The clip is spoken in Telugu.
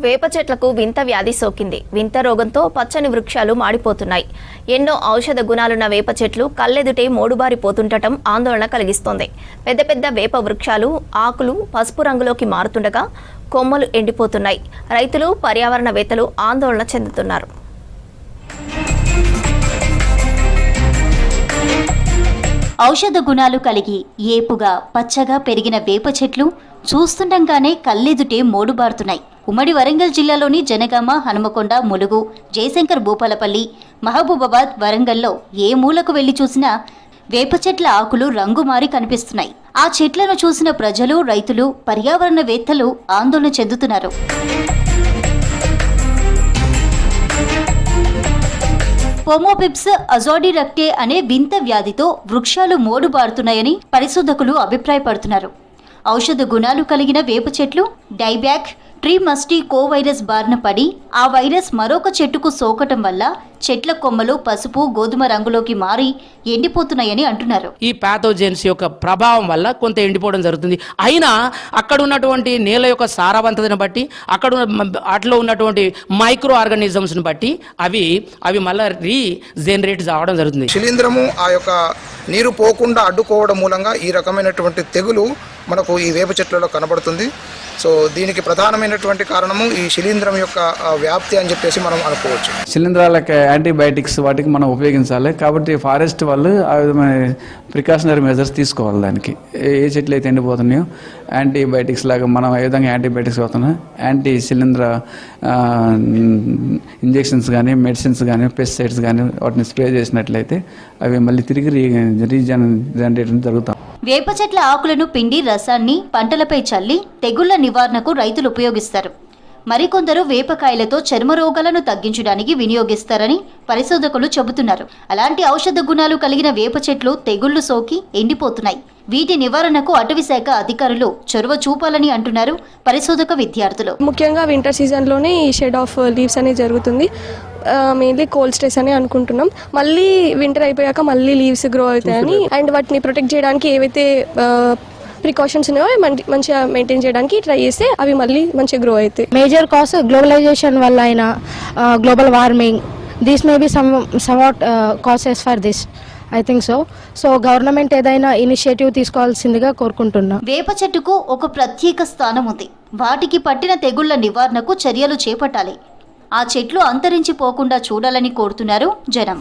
వేప చెట్లకు వింత వ్యాధి సోకింది. వింత రోగంతో పచ్చని వృక్షాలు మాడిపోతున్నాయి. ఎన్నో ఔషధ గుణాలున్న వేప చెట్లు కళ్ళెదుటే మోడుబారిపోతుండటం ఆందోళన కలిగిస్తోంది. పెద్ద పెద్ద వేప వృక్షాలు ఆకులు పసుపు రంగులోకి మారుతుండగా కొమ్మలు ఎండిపోతున్నాయి. రైతులు పర్యావరణవేత్తలు ఆందోళన చెందుతున్నారు. ఔషధ గుణాలు కలిగి ఏపుగా పచ్చగా పెరిగిన వేప చెట్లు చూస్తుండగానే కళ్ళెదుటే మోడుబారుతున్నాయి. ఉమ్మడి వరంగల్ జిల్లాలోని జనగామ, హనుమకొండ, ములుగు, జయశంకర్ భూపాలపల్లి, మహబూబాబాద్, వరంగల్లో ఏ మూలకు వెళ్లి చూసినా వేప చెట్ల ఆకులు రంగు మారి కనిపిస్తున్నాయి. ఆ చెట్లను చూసిన ప్రజలు, రైతులు, పర్యావరణవేత్తలు ఆందోళన చెందుతున్నారు. హోమోపిప్స్ అజాడిరక్టే అనే వింత వ్యాధితో వృక్షాలు మోడుబారుతున్నాయని పరిశోధకులు అభిప్రాయపడుతున్నారు. ఔషధ గుణాలు కలిగిన వేప చెట్లు డైబ్యాక్ ట్రీ మస్టీ కో వైరస్ బారిన పడి ఆ వైరస్ మరొక చెట్టుకు సోకటం వల్ల చెట్ల కొమ్మలు పసుపు, గోధుమ రంగులోకి మారి ఎండిపోతున్నాయని అంటున్నారు. ఈ ప్యాథోజెన్స్ యొక్క ప్రభావం వల్ల కొంత ఎండిపోవడం జరుగుతుంది. అయినా అక్కడ ఉన్నటువంటి నేల యొక్క సారవంతతను బట్టి, అక్కడ వాటిలో ఉన్నటువంటి మైక్రో ఆర్గానిజమ్స్ని బట్టి అవి మళ్ళీ రీజనరేట్ కావడం జరుగుతుంది. శిలీంధ్రము ఆ యొక్క నీరు పోకుండా అడ్డుకోవడం మూలంగా ఈ రకమైనటువంటి తెగులు మనకు ఈ వేప చెట్లలో కనబడుతుంది. సో దీనికి ప్రధానమైనటువంటి కారణము ఈ శిలీంధ్రం యొక్క వ్యాప్తి అని చెప్పేసి మనం అనుకోవచ్చు. శిలీంధ్రాలకి యాంటీబయాటిక్స్ వాటికి మనం ఉపయోగించాలి. కాబట్టి ఫారెస్ట్ వాళ్ళు ఆ విధమైన ప్రికాషనరీ మెజర్స్ తీసుకోవాలి. దానికి ఏ చెట్లు అయితే ఎండిపోతున్నాయో యాంటీబయాటిక్స్ లాగా మనం ఏ విధంగా యాంటీబయాటిక్స్ అవుతున్నాయి, యాంటీ శిలీంధ్ర ఇంజెక్షన్స్ కానీ, మెడిసిన్స్ కానీ, పెస్టిసైడ్స్ కానీ వాటిని స్ప్రే చేసినట్లయితే అవి మళ్ళీ తిరిగి రీజనరేట్ జరుగుతాం. వేప చెట్ల ఆకులను పిండి రసాన్ని పంటలపై చల్లి తెగుళ్ల నివారణకు రైతులు ఉపయోగిస్తారు. మరికొందరు వేపకాయలతో చర్మ రోగాలను తగ్గించడానికి వినియోగిస్తారని పరిశోధకులు చెబుతున్నారు. అలాంటి ఔషధ గుణాలు కలిగిన వేప చెట్లు తెగుళ్లు సోకి ఎండిపోతున్నాయి. వీటి నివారణకు అటవీశాఖ అధికారులు చొరవ చూపాలని అంటున్నారు పరిశోధక విద్యార్థులు. ముఖ్యంగా వింటర్ సీజన్లోనే ఈ షెడ్ ఆఫ్ లీవ్స్ అనేది జరుగుతుంది. మెయిన్లీ కోల్డ్ స్ట్రెస్ అని అనుకుంటున్నాం. మళ్ళీ వింటర్ అయిపోయాక మళ్ళీ లీవ్స్ గ్రో అవుతాయని, అండ్ వాటిని ప్రొటెక్ట్ చేయడానికి ఏవైతే ప్రికాషన్స్ ఉన్నాయో మంచిగా మెయింటైన్ చేయడానికి ట్రై చేస్తే అవి మళ్ళీ మంచిగా గ్రో అవుతాయి. మేజర్ కాజ్ గ్లోబలైజేషన్ వల్ల అయినా global warming, this may be somewhat causes for this. I think so government ఏదైనా ఇనిషియేటివ్ తీసుకోవాల్సిందిగా కోరుకుంటున్నా. వేప చెట్టుకు ఒక ప్రత్యేక స్థానం ఉంది. వాటికి పట్టిన తెగుళ్ల నివారణకు చర్యలు చేపట్టాలి. ఆ చెట్లు అంతరించిపోకుండా చూడాలని కోరుతున్నారు జనం.